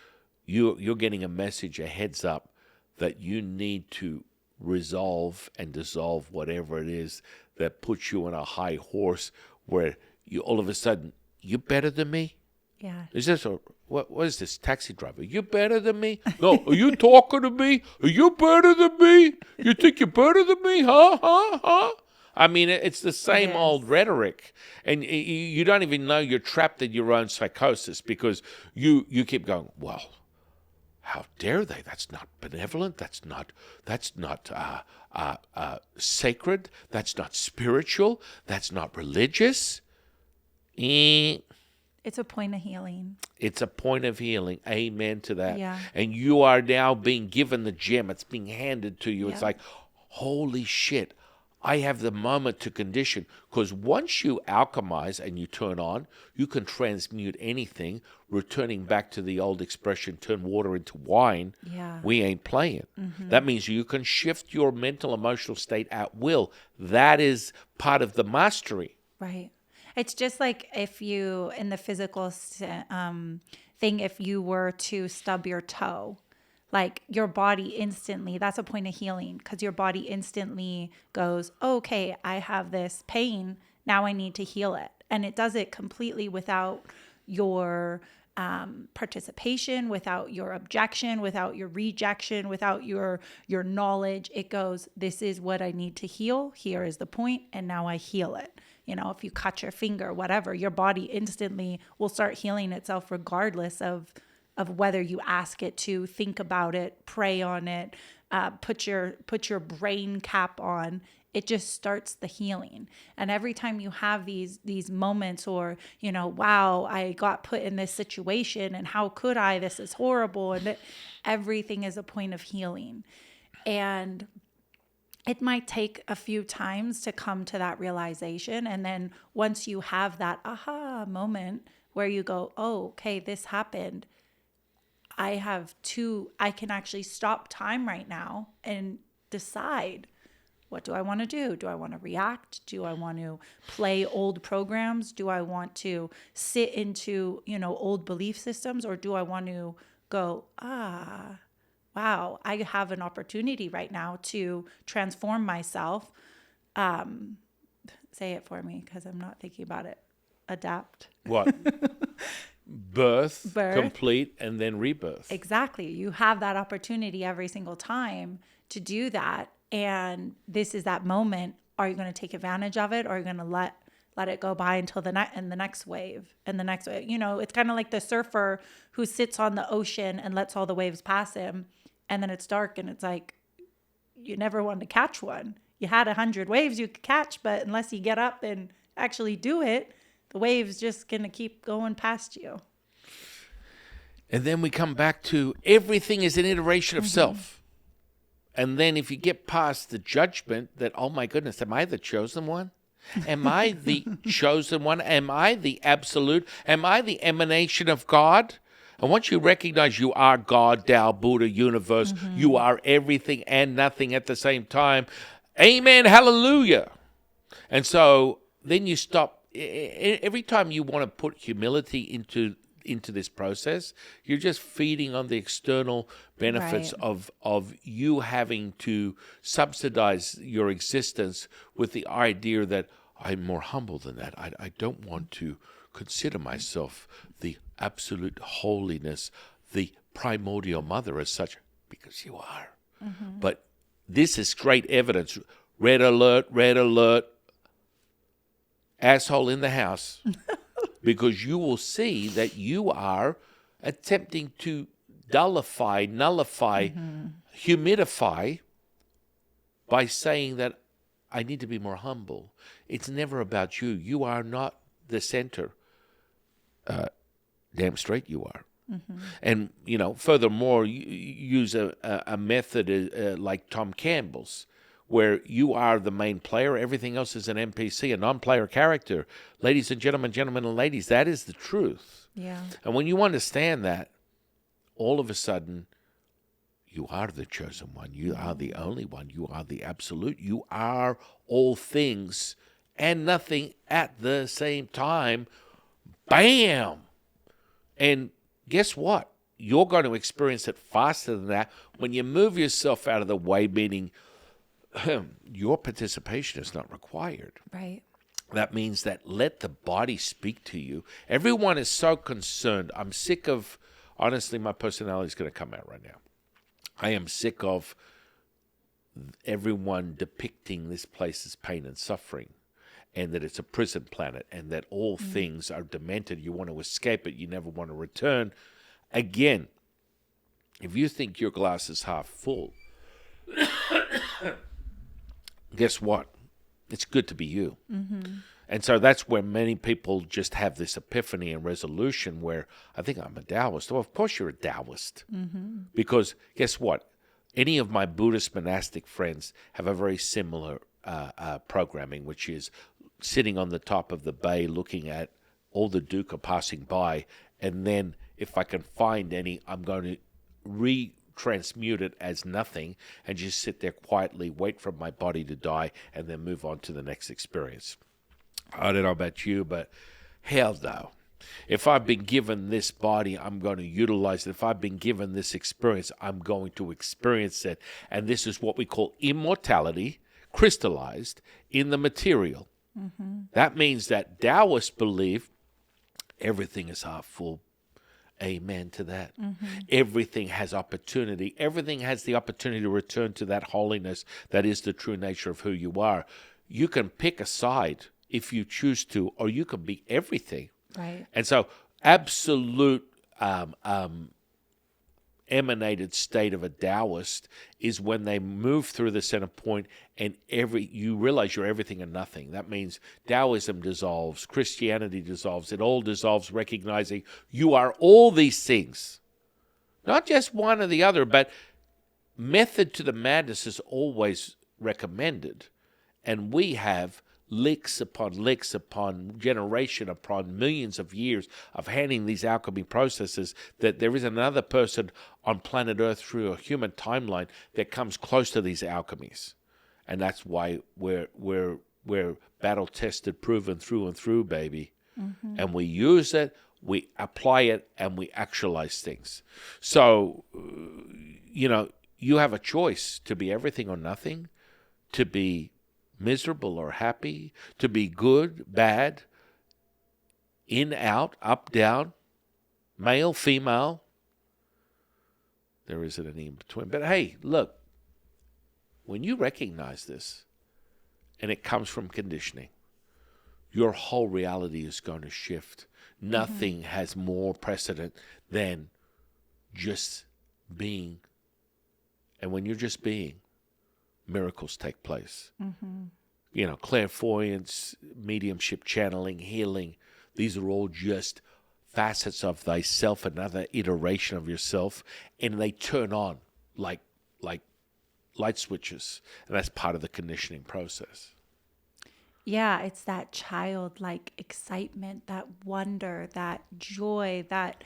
you're getting a message, a heads up, that you need to resolve and dissolve whatever it is that puts you on a high horse where you all of a sudden, you better than me? Yeah. Is this what is this, taxi driver? You better than me? No, are you talking to me? Are you better than me? You think you're better than me? Huh? I mean, it's the same old rhetoric. And you don't even know you're trapped in your own psychosis because you keep going, well, how dare they? That's not benevolent. That's not sacred. That's not spiritual. That's not religious. It's a point of healing. It's a point of healing. Amen to that. Yeah. And you are now being given the gem. It's being handed to you. Yeah. It's like, holy shit, I have the moment to condition. Because once you alchemize and you turn on, you can transmute anything, returning back to the old expression, turn water into wine. Yeah. We ain't playing. That means you can shift your mental, emotional state at will. That is part of the mastery. Right. It's just like if you, in the physical thing, if you were to stub your toe, like your body instantly, that's a point of healing because your body instantly goes, okay, I have this pain. Now I need to heal it. And it does it completely without your participation, without your objection, without your rejection, without your knowledge. It goes, this is what I need to heal. Here is the point, and now I heal it. You know, if you cut your finger, whatever, your body instantly will start healing itself regardless of whether you ask it to, think about it, pray on it, put your brain cap on. It just starts the healing. And every time you have these moments, or, you know, wow, I got put in this situation and how could I, this is horrible. And everything is a point of healing. And it might take a few times to come to that realization. And then once you have that aha moment where you go, oh, okay, this happened. I can actually stop time right now and decide, what do I want to do? Do I want to react? Do I want to play old programs? Do I want to sit into, you know, old belief systems? Or do I want to go, wow, I have an opportunity right now to transform myself. Say it for me because I'm not thinking about it. Adapt. What? Birth, complete, and then rebirth. Exactly. You have that opportunity every single time to do that. And this is that moment. Are you going to take advantage of it, or are you going to let it go by until the next wave and the next wave? You know, it's kind of like the surfer who sits on the ocean and lets all the waves pass him. And then it's dark and it's like, you never wanted to catch one. You had 100 waves you could catch, but unless you get up and actually do it, the wave's just going to keep going past you. And then we come back to everything is an iteration of self. And then if you get past the judgment that, oh my goodness, am I the chosen one? Am I the chosen one? Am I the absolute? Am I the emanation of God? And once you recognize you are God, Tao, Buddha, universe, you are everything and nothing at the same time. Amen, hallelujah. And so then you stop. Every time you want to put humility into this process, you're just feeding on the external benefits of you having to subsidize your existence with the idea that I'm more humble than that. I don't want to consider myself the absolute holiness, the primordial mother as such, because you are. But this is great evidence. Red alert, asshole in the house. Because you will see that you are attempting to nullify, humidify by saying that I need to be more humble. It's never about you. You are not the center. Damn straight you are. And, you know, furthermore, you use a method like Tom Campbell's, where you are the main player, everything else is an NPC, a non-player character. Ladies and gentlemen, gentlemen and ladies, that is the truth. Yeah. And when you understand that, all of a sudden, you are the chosen one. You are the only one. You are the absolute. You are all things and nothing at the same time. Bam! And guess what? You're going to experience it faster than that when you move yourself out of the way, meaning your participation is not required. Right. That means that let the body speak to you. Everyone is so concerned. I'm sick of, honestly, my personality is going to come out right now. I am sick of everyone depicting this place as pain and suffering, and that it's a prison planet, and that all things are demented. You want to escape it. You never want to return. Again, if you think your glass is half full, guess what? It's good to be you. And so that's where many people just have this epiphany and resolution where I think I'm a Taoist. Well, of course you're a Taoist. Because guess what? Any of my Buddhist monastic friends have a very similar programming, which is sitting on the top of the bay looking at all the dukkha passing by. And then if I can find any, I'm going to transmute it as nothing and just sit there quietly, wait for my body to die, and then move on to the next experience. I don't know about you, but hell no. If I've been given this body, I'm going to utilize it. If I've been given this experience, I'm going to experience it. And this is what we call immortality, crystallized in the material. That means that Taoists believe everything is half full. Amen to that. Everything has opportunity. Everything has the opportunity to return to that holiness that is the true nature of who you are. You can pick a side if you choose to, or you can be everything. Right. And so absolute emanated state of a Taoist is when they move through the center point and you realize you're everything and nothing. That means Taoism dissolves, Christianity dissolves, it all dissolves, recognizing you are all these things. Not just one or the other, but method to the madness is always recommended. And we have licks upon generation upon millions of years of handling these alchemy processes, that there is another person on planet Earth through a human timeline that comes close to these alchemies. And that's why we're battle tested, proven through and through, baby. And we use it, we apply it, and we actualize things. So, you have a choice to be everything or nothing, to be miserable or happy, to be good, bad, in, out, up, down, male, female. There isn't any in between. But hey, look, when you recognize this, and it comes from conditioning, your whole reality is going to shift. Nothing has more precedent than just being. And when you're just being, miracles take place. Clairvoyance, mediumship, channeling, healing. These are all just facets of thyself, another iteration of yourself, and they turn on like light switches. And that's part of the conditioning process. Yeah, it's that childlike excitement, that wonder, that joy, that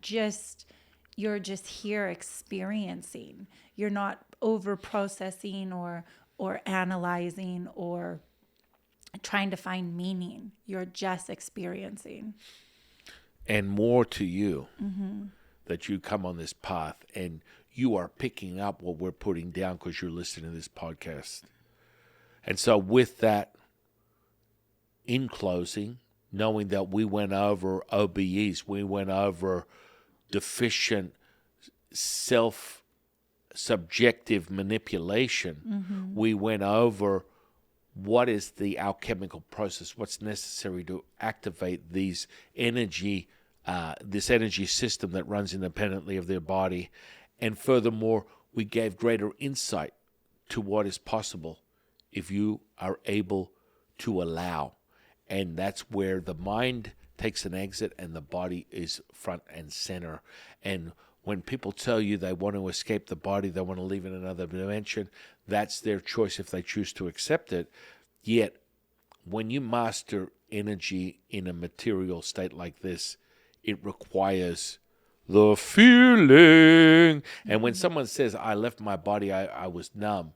just you're just here experiencing. You're not over processing or analyzing or trying to find meaning. You're just experiencing. And more to you, that you come on this path and you are picking up what we're putting down because you're listening to this podcast. And so with that, in closing, knowing that we went over OBEs, we went over deficient self-subjective manipulation, we went over what is the alchemical process, what's necessary to activate these energy, this energy system that runs independently of their body. And furthermore, we gave greater insight to what is possible if you are able to allow. And that's where the mind takes an exit and the body is front and center. And when people tell you they want to escape the body, they want to live in another dimension, that's their choice if they choose to accept it. Yet, when you master energy in a material state like this, it requires the feeling. And when someone says, I left my body, I was numb,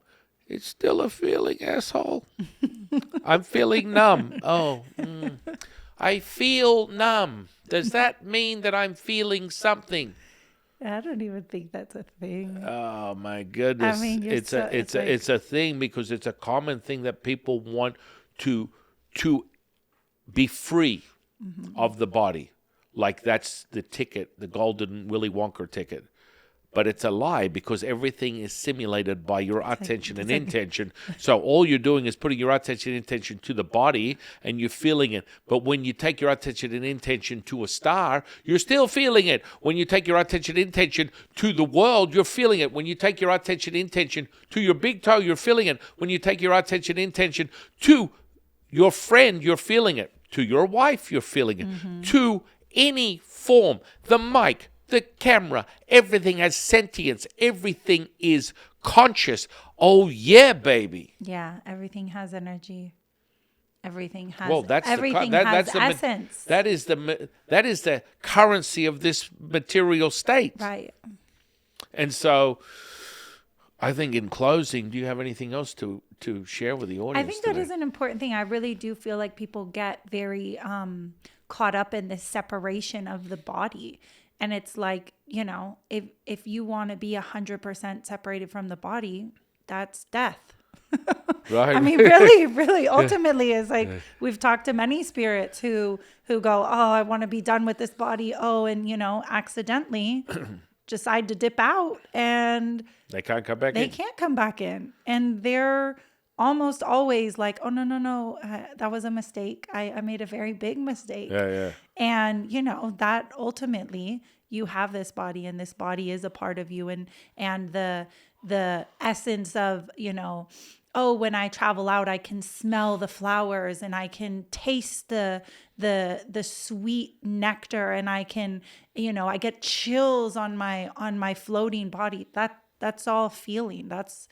it's still a feeling, asshole. I'm feeling numb. I feel numb. Does that mean that I'm feeling something? I don't even think that's a thing. Oh my goodness! I mean, it's a thing because it's a common thing that people want to be free of the body, like that's the ticket, the golden Willy Wonka ticket. But it's a lie because everything is simulated by your attention and intention. So all you're doing is putting your attention and intention to the body and you're feeling it. But when you take your attention and intention to a star, you're still feeling it. When you take your attention and intention to the world, you're feeling it. When you take your attention and intention to your big toe, you're feeling it. When you take your attention and intention to your friend, you're feeling it. To your wife, you're feeling it. To any form, the mic, the camera, everything has sentience. Everything is conscious. Oh, yeah, baby. Yeah, everything has energy. Everything has essence. That is the currency of this material state. Right. And so I think in closing, do you have anything else to to share with the audience? I think that today? is an important thing. I really do feel like people get very caught up in this separation of the body. And it's like, you know, if you want to be 100% separated from the body, that's death. Right. I mean, really, ultimately is like, we've talked to many spirits who go, oh, I want to be done with this body. Oh, and, you know, accidentally decide to dip out and They can't come back they in. can't come back in. And they're almost always like, oh, no, that was a mistake. I made a very big mistake. Yeah. And, you know, that ultimately you have this body and this body is a part of you. And the essence of, you know, oh, when I travel out, I can smell the flowers and I can taste the sweet nectar, and I can, you know, I get chills on my floating body. That's all feeling. That's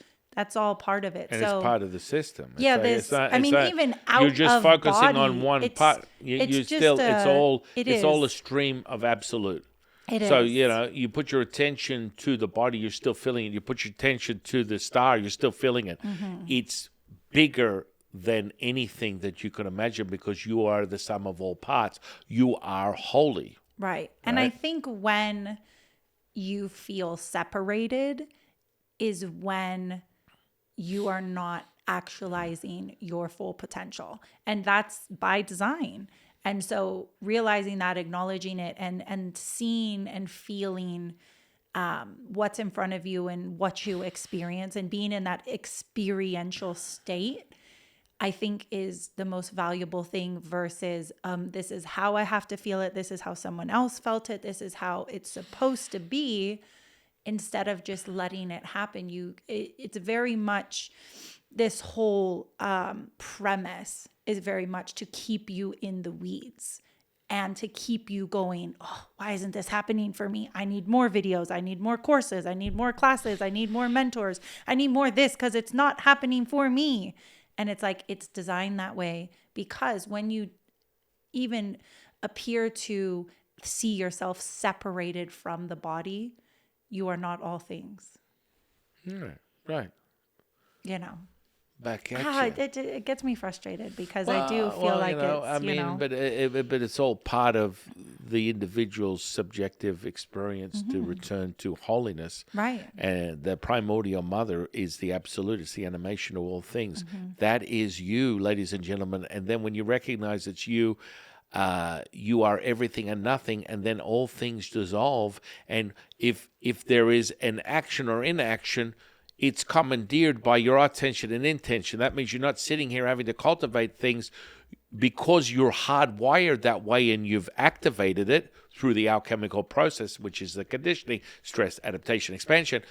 all part of it. And so it's part of the system. yeah, even out you're just of focusing body, on one part. It's all a stream of absolute. It so, is. you know, you put your attention to the body, you're still feeling it. You put your attention to the star, you're still feeling it. Mm-hmm. It's bigger than anything that you can imagine because you are the sum of all parts. You are holy. Right. And I think when you feel separated is when you are not actualizing your full potential. And that's by design. And so realizing that, acknowledging it, and seeing and feeling what's in front of you and what you experience, and being in that experiential state, I think is the most valuable thing versus this is how I have to feel it. This is how someone else felt it. This is how it's supposed to be. Instead of just letting it happen, it's very much this whole premise is very much to keep you in the weeds and to keep you going, oh, why isn't this happening for me? I need more videos. I need more courses. I need more classes. I need more mentors. I need more this because it's not happening for me. And it's like, it's designed that way because when you even appear to see yourself separated from the body, you are not all things. Right. You know. Back at you. It gets me frustrated because I do feel like but it's all part of the individual's subjective experience to return to holiness. Right. And the primordial mother is the absolute. It's the animation of all things. That is you, ladies and gentlemen. And then when you recognize it's you, you are everything and nothing, and then all things dissolve. And if there is an action or inaction, it's commandeered by your attention and intention. That means you're not sitting here having to cultivate things because you're hardwired that way and you've activated it through the alchemical process, which is the conditioning, stress, adaptation, expansion.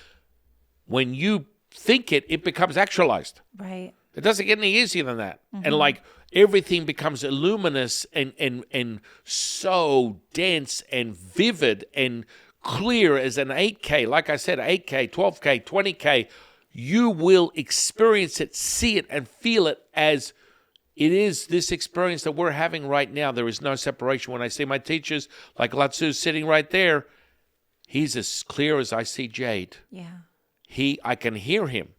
When you think it, it becomes actualized. Right. It doesn't get any easier than that. And like everything becomes luminous and so dense and vivid and clear as an 8K. Like I said, 8K, 12K, 20K. You will experience it, see it, and feel it as it is this experience that we're having right now. There is no separation. When I see my teachers, like Latsu sitting right there, he's as clear as I see Jade. Yeah. I can hear him.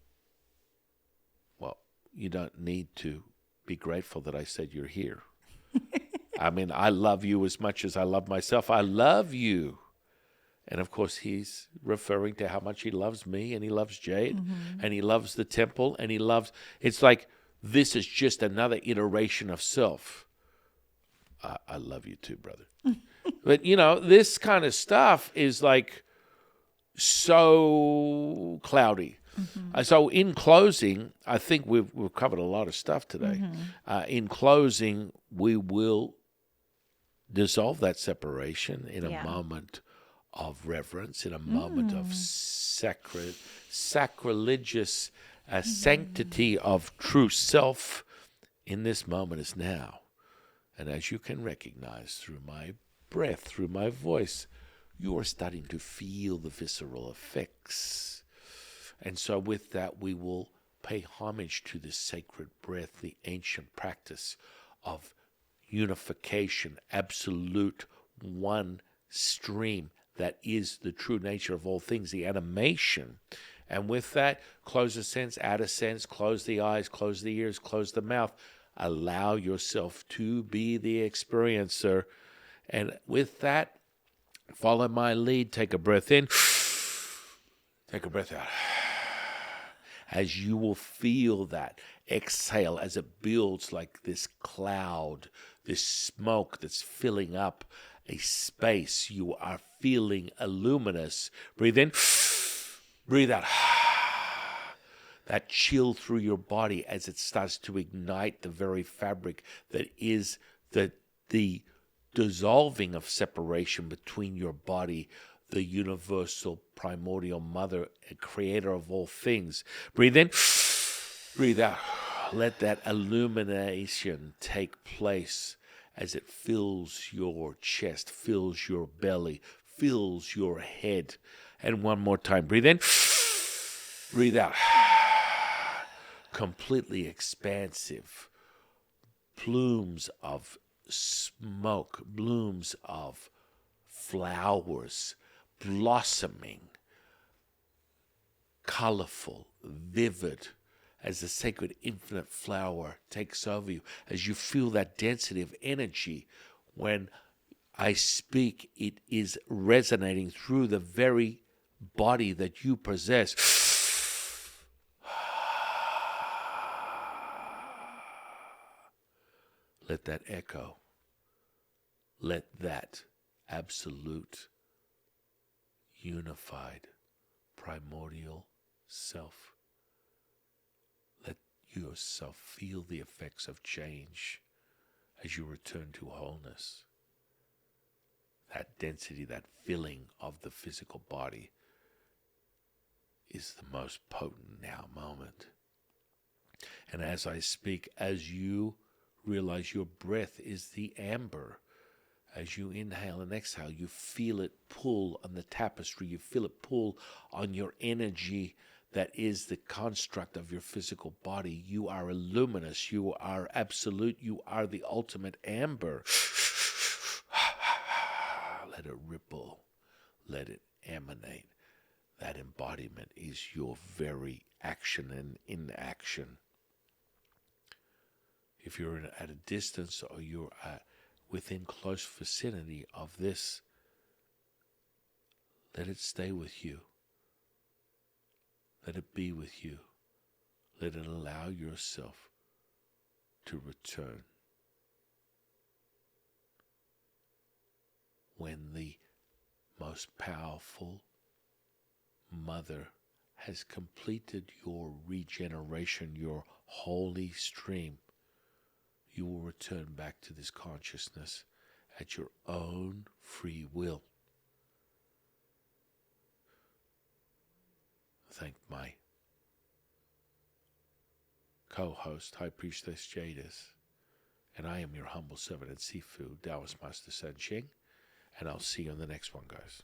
Well, you don't need to be grateful that I said you're here. I mean, I love you as much as I love myself. I love you. And of course, he's referring to how much he loves me, and he loves Jade, and he loves the temple, and it's like this is just another iteration of self. I love you too, brother. But, you know, this kind of stuff is like so cloudy. So in closing, I think we've covered a lot of stuff today. In closing, we will dissolve that separation in a moment of reverence, in a moment of sacrilegious sanctity of true self. In this moment is now. And as you can recognize through my breath, through my voice, you are starting to feel the visceral effects. And so with that, we will pay homage to this sacred breath, the ancient practice of unification, absolute one stream that is the true nature of all things, the animation. And with that, close the sense, add a sense, close the eyes, close the ears, close the mouth. Allow yourself to be the experiencer. And with that, follow my lead. Take a breath in. Take a breath out. As you will feel that exhale as it builds like this cloud, this smoke that's filling up a space. You are feeling luminous. Breathe in. Breathe out. That chill through your body as it starts to ignite the very fabric that is the dissolving of separation between your body, the universal primordial mother and creator of all things. Breathe in. Breathe out. Let that illumination take place as it fills your chest, fills your belly, fills your head. And one more time. Breathe in. Breathe out. Completely expansive. Plumes of smoke, blooms of flowers blossoming, colorful, vivid, as the sacred infinite flower takes over you, as you feel that density of energy. When I speak, it is resonating through the very body that you possess. Let that echo. Let that absolute, unified, primordial self. Let yourself feel the effects of change as you return to wholeness. That density, that filling of the physical body is the most potent now moment. And as I speak, as you realize your breath is the amber, as you inhale and exhale, you feel it pull on the tapestry. You feel it pull on your energy that is the construct of your physical body. You are luminous. You are absolute. You are the ultimate amber. Let it ripple. Let it emanate. That embodiment is your very action and inaction. If you're at a distance or you're within close vicinity of this, let it stay with you. Let it be with you. Let it allow yourself to return. When the most powerful mother has completed your regeneration, your holy stream, you will return back to this consciousness at your own free will. Thank my co-host, High Priestess Jadis, and I am your humble servant and Sifu, Taoist Master San Qing, and I'll see you on the next one, guys.